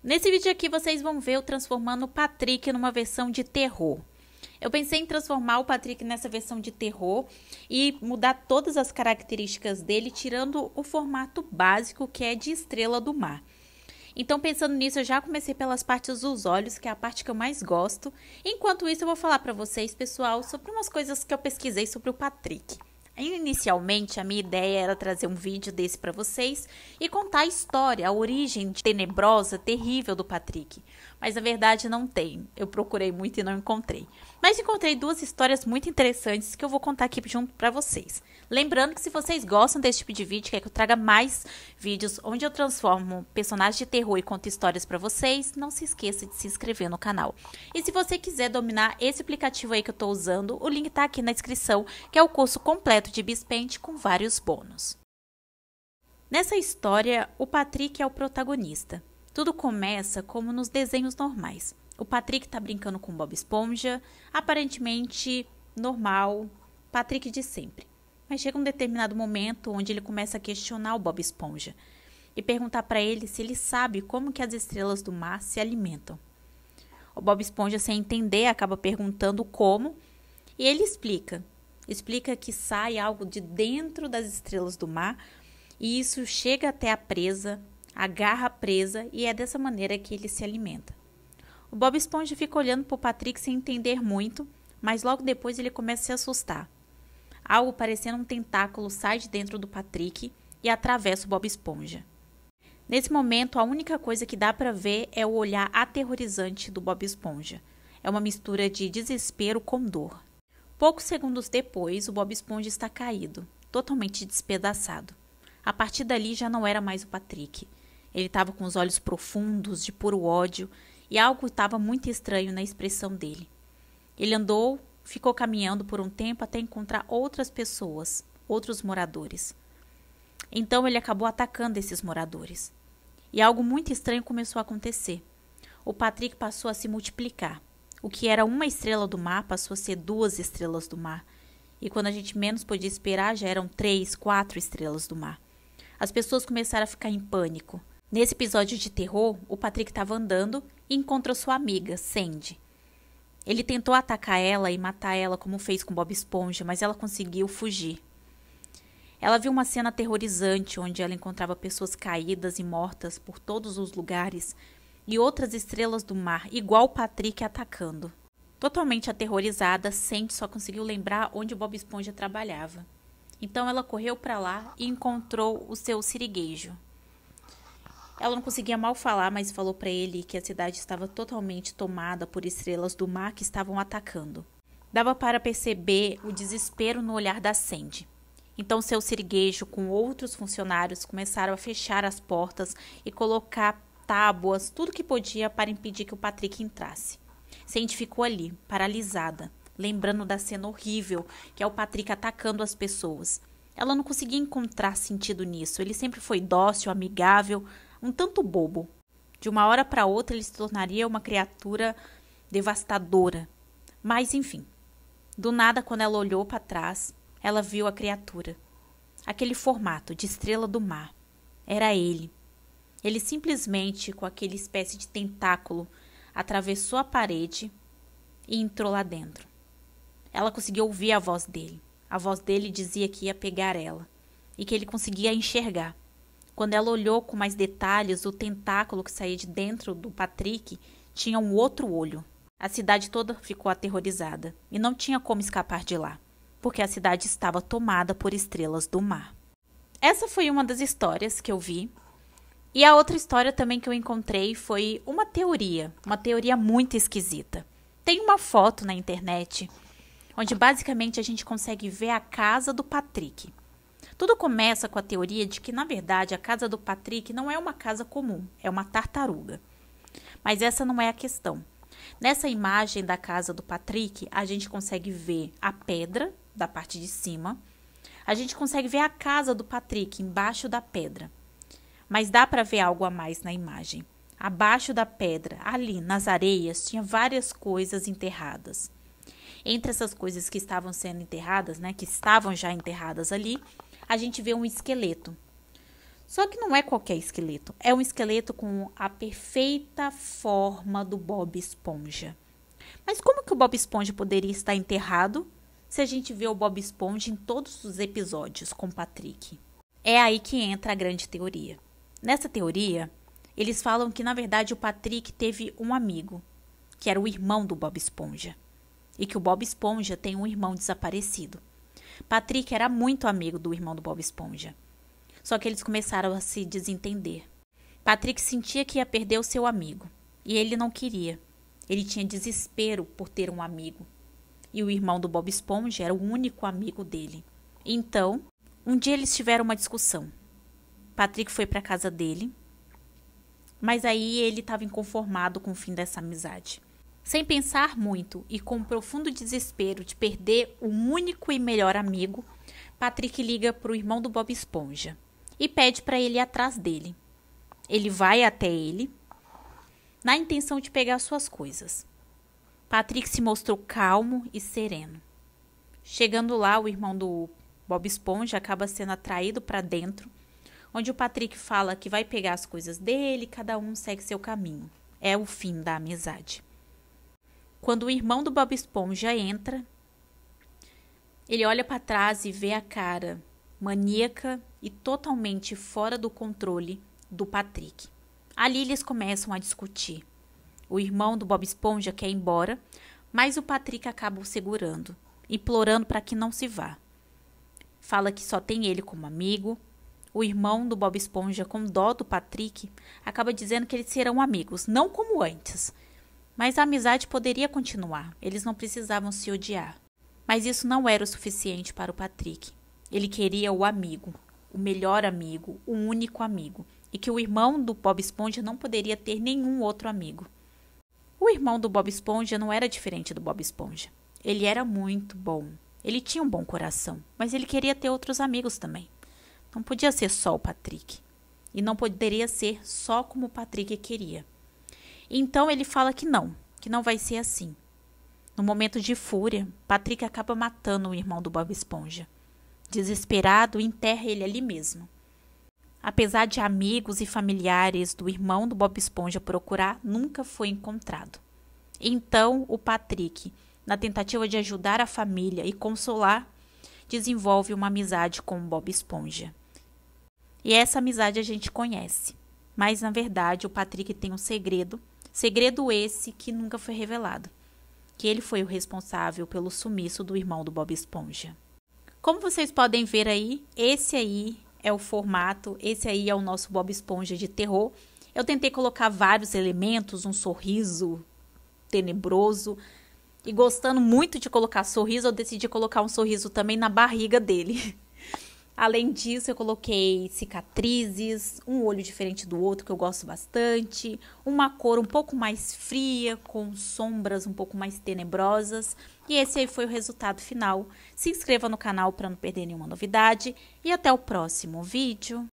Nesse vídeo aqui vocês vão ver eu transformando o Patrick numa versão de terror. Eu pensei em transformar o Patrick nessa versão de terror e mudar todas as características dele, tirando o formato básico que é de estrela do mar. Então, pensando nisso, eu já comecei pelas partes dos olhos, que é a parte que eu mais gosto. Enquanto isso, eu vou falar para vocês, pessoal, sobre umas coisas que eu pesquisei sobre o Patrick. Inicialmente, a minha ideia era trazer um vídeo desse para vocês e contar a história, a origem tenebrosa, terrível do Patrick. Mas, na verdade, não tem. Eu procurei muito e não encontrei. Mas encontrei duas histórias muito interessantes que eu vou contar aqui junto para vocês. Lembrando que se vocês gostam desse tipo de vídeo, quer que eu traga mais vídeos onde eu transformo personagens de terror e conto histórias para vocês, não se esqueça de se inscrever no canal. E se você quiser dominar esse aplicativo aí que eu estou usando, o link está aqui na descrição, que é o curso completo de Bispaint com vários bônus. Nessa história, o Patrick é o protagonista. Tudo começa como nos desenhos normais. O Patrick está brincando com Bob Esponja, aparentemente normal, Patrick de sempre. Mas chega um determinado momento onde ele começa a questionar o Bob Esponja e perguntar para ele se ele sabe como que as estrelas do mar se alimentam. O Bob Esponja, sem entender, acaba perguntando como e ele explica. Explica que sai algo de dentro das estrelas do mar e isso chega até a presa, agarra a presa e é dessa maneira que ele se alimenta. O Bob Esponja fica olhando para o Patrick sem entender muito, mas logo depois ele começa a se assustar. Algo parecendo um tentáculo sai de dentro do Patrick e atravessa o Bob Esponja. Nesse momento, a única coisa que dá para ver é o olhar aterrorizante do Bob Esponja. É uma mistura de desespero com dor. Poucos segundos depois, o Bob Esponja está caído, totalmente despedaçado. A partir dali já não era mais o Patrick. Ele estava com os olhos profundos, de puro ódio, e algo estava muito estranho na expressão dele. Ele andou, ficou caminhando por um tempo até encontrar outras pessoas, outros moradores. Então ele acabou atacando esses moradores. E algo muito estranho começou a acontecer. O Patrick passou a se multiplicar. O que era uma estrela do mar passou a ser 2 estrelas do mar. E quando a gente menos podia esperar, já eram 3, 4 estrelas do mar. As pessoas começaram a ficar em pânico. Nesse episódio de terror, o Patrick estava andando e encontrou sua amiga, Sandy. Ele tentou atacar ela e matar ela como fez com Bob Esponja, mas ela conseguiu fugir. Ela viu uma cena aterrorizante onde ela encontrava pessoas caídas e mortas por todos os lugares e outras estrelas do mar, igual o Patrick atacando. Totalmente aterrorizada, Sandy só conseguiu lembrar onde o Bob Esponja trabalhava. Então ela correu para lá e encontrou o seu siriguejo. Ela não conseguia mal falar, mas falou para ele que a cidade estava totalmente tomada por estrelas do mar que estavam atacando. Dava para perceber o desespero no olhar da Sandy. Então seu siriguejo com outros funcionários começaram a fechar as portas e colocar tábuas, tudo que podia para impedir que o Patrick entrasse. Sandy ficou ali, paralisada, lembrando da cena horrível que é o Patrick atacando as pessoas. Ela não conseguia encontrar sentido nisso. Ele sempre foi dócil, amigável, um tanto bobo. De uma hora para outra ele se tornaria uma criatura devastadora. Mas enfim, do nada quando ela olhou para trás, ela viu a criatura. Aquele formato de estrela do mar. Era ele. Ele simplesmente, com aquela espécie de tentáculo, atravessou a parede e entrou lá dentro. Ela conseguiu ouvir a voz dele. A voz dele dizia que ia pegar ela e que ele conseguia enxergar. Quando ela olhou com mais detalhes, o tentáculo que saía de dentro do Patrick tinha um outro olho. A cidade toda ficou aterrorizada e não tinha como escapar de lá, porque a cidade estava tomada por estrelas do mar. Essa foi uma das histórias que eu vi. E a outra história também que eu encontrei foi uma teoria muito esquisita. Tem uma foto na internet onde basicamente a gente consegue ver a casa do Patrick. Tudo começa com a teoria de que, na verdade, a casa do Patrick não é uma casa comum, é uma tartaruga. Mas essa não é a questão. Nessa imagem da casa do Patrick, a gente consegue ver a pedra da parte de cima. A gente consegue ver a casa do Patrick embaixo da pedra. Mas dá para ver algo a mais na imagem. Abaixo da pedra, ali nas areias, tinha várias coisas enterradas. Entre essas coisas que estavam sendo enterradas, que estavam já enterradas ali, a gente vê um esqueleto. Só que não é qualquer esqueleto, é um esqueleto com a perfeita forma do Bob Esponja. Mas como que o Bob Esponja poderia estar enterrado se a gente vê o Bob Esponja em todos os episódios com o Patrick? É aí que entra a grande teoria. Nessa teoria, eles falam que na verdade o Patrick teve um amigo, que era o irmão do Bob Esponja, e que o Bob Esponja tem um irmão desaparecido. Patrick era muito amigo do irmão do Bob Esponja. Só que eles começaram a se desentender. Patrick sentia que ia perder o seu amigo. E ele não queria. Ele tinha desespero por ter um amigo. E o irmão do Bob Esponja era o único amigo dele. Então, um dia eles tiveram uma discussão. Patrick foi para a casa dele. Mas aí ele estava inconformado com o fim dessa amizade. Sem pensar muito e com um profundo desespero de perder o único e melhor amigo, Patrick liga para o irmão do Bob Esponja e pede para ele ir atrás dele. Ele vai até ele, na intenção de pegar suas coisas. Patrick se mostrou calmo e sereno. Chegando lá, o irmão do Bob Esponja acaba sendo atraído para dentro, onde o Patrick fala que vai pegar as coisas dele e cada um segue seu caminho. É o fim da amizade. Quando o irmão do Bob Esponja entra, ele olha para trás e vê a cara maníaca e totalmente fora do controle do Patrick. Ali eles começam a discutir. O irmão do Bob Esponja quer ir embora, mas o Patrick acaba o segurando, implorando para que não se vá. Fala que só tem ele como amigo. O irmão do Bob Esponja, com dó do Patrick, acaba dizendo que eles serão amigos, não como antes. Mas a amizade poderia continuar, eles não precisavam se odiar. Mas isso não era o suficiente para o Patrick. Ele queria o amigo, o melhor amigo, o único amigo. E que o irmão do Bob Esponja não poderia ter nenhum outro amigo. O irmão do Bob Esponja não era diferente do Bob Esponja. Ele era muito bom. Ele tinha um bom coração, mas ele queria ter outros amigos também. Não podia ser só o Patrick. E não poderia ser só como o Patrick queria. Então ele fala que não vai ser assim. No momento de fúria, Patrick acaba matando o irmão do Bob Esponja. Desesperado, enterra ele ali mesmo. Apesar de amigos e familiares do irmão do Bob Esponja procurar, nunca foi encontrado. Então, o Patrick, na tentativa de ajudar a família e consolar, desenvolve uma amizade com o Bob Esponja. E essa amizade a gente conhece. Mas, na verdade, o Patrick tem um segredo esse que nunca foi revelado. Que ele foi o responsável pelo sumiço do irmão do Bob Esponja. Como vocês podem ver aí, esse aí é o formato, esse aí é o nosso Bob Esponja de terror. Eu tentei colocar vários elementos, um sorriso tenebroso. E gostando muito de colocar sorriso, eu decidi colocar um sorriso também na barriga dele. Além disso, eu coloquei cicatrizes, um olho diferente do outro, que eu gosto bastante, uma cor um pouco mais fria, com sombras um pouco mais tenebrosas. E esse aí foi o resultado final. Se inscreva no canal para não perder nenhuma novidade e até o próximo vídeo.